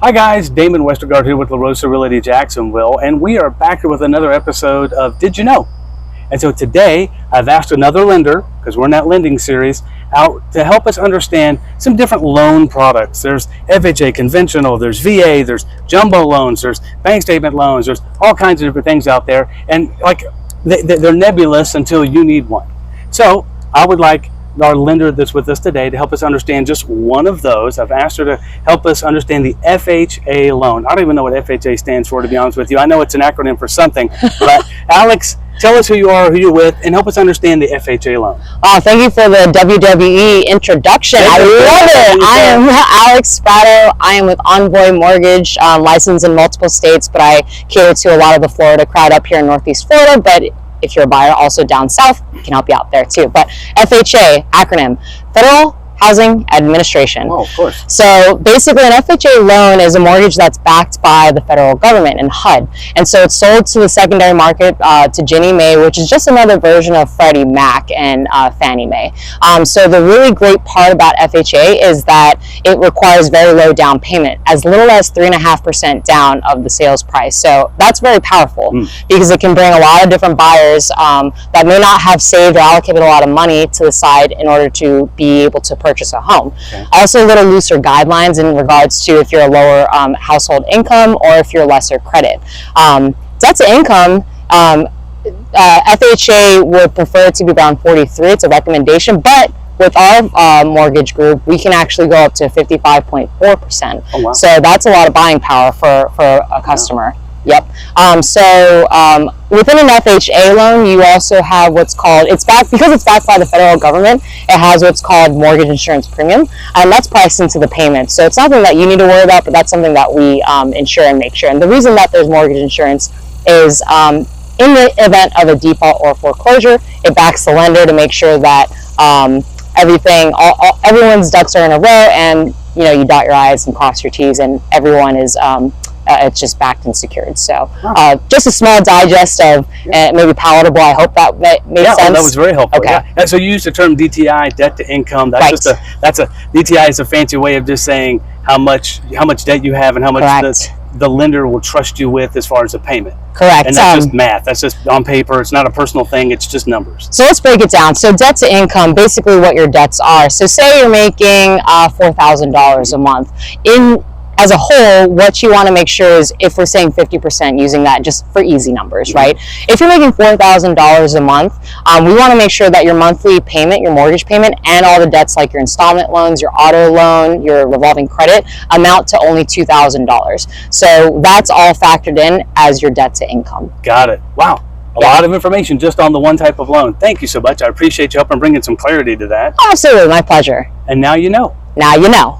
Hi guys, Daymond Westergard here with Rosa Realty Jacksonville, and we are back here with another episode of Did You Know? And so today I've asked another lender, because we're in that lending series, out to help us understand some different loan products. There's FHA conventional, there's VA, there's jumbo loans, there's bank statement loans, there's all kinds of different things out there, and like they're nebulous until you need one. So I would like our lender that's with us today to help us understand just one of those. I've asked her to help us understand the FHA loan. I don't even know what FHA stands for, to be honest with you. I know it's an acronym for something, but Alex, tell us who you are, who you're with, and help us understand the FHA loan. Thank you for the WWE introduction. I love it. I am Alex Spratto. I am with Envoy Mortgage, licensed in multiple states, but I cater to a lot of the Florida crowd up here in Northeast Florida. But if you're a buyer also down south, we can help you out there too. But FHA, acronym, Federal Housing Administration. Oh, of course. So basically an FHA loan is a mortgage that's backed by the federal government and HUD. And so it's sold to the secondary market to Ginnie Mae, which is just another version of Freddie Mac and Fannie Mae. So the really great part about FHA is that it requires very low down payment, as little as 3.5% down of the sales price. So that's very powerful because it can bring a lot of different buyers that may not have saved or allocated a lot of money to the side in order to be able to purchase a home. Okay. Also a little looser guidelines in regards to if you're a lower household income or if you're lesser credit. Debt to income, FHA would prefer it to be around 43. It's a recommendation, but with our mortgage group, we can actually go up to 55.4%. Oh, wow. So that's a lot of buying power for a customer. Wow. Yep. Within an FHA loan, you also have what's called, because it's backed by the federal government, it has what's called mortgage insurance premium, and that's priced into the payment. So it's nothing that you need to worry about, but that's something that we insure and make sure. And the reason that there's mortgage insurance is in the event of a default or foreclosure, it backs the lender to make sure that everyone's ducks are in a row, and you dot your I's and cross your T's, and everyone is it's just backed and secured. So just a small digest of maybe palatable. I hope that made sense. That was very helpful. Okay. Yeah. And so you use the term DTI, debt to income. That's right. DTI is a fancy way of just saying how much debt you have and how much the lender will trust you with as far as the payment. Correct. And that's just math. That's just on paper. It's not a personal thing. It's just numbers. So let's break it down. So debt to income, basically what your debts are. So say you're making $4,000 a month. As a whole, what you want to make sure is, if we're saying 50%, using that just for easy numbers, right? If you're making $4,000 a month, we want to make sure that your monthly payment, your mortgage payment, and all the debts like your installment loans, your auto loan, your revolving credit amount to only $2,000. So that's all factored in as your debt to income. Got it. Wow. A lot of information just on the one type of loan. Thank you so much. I appreciate you helping bringing some clarity to that. Absolutely. My pleasure. And now you know. Now you know.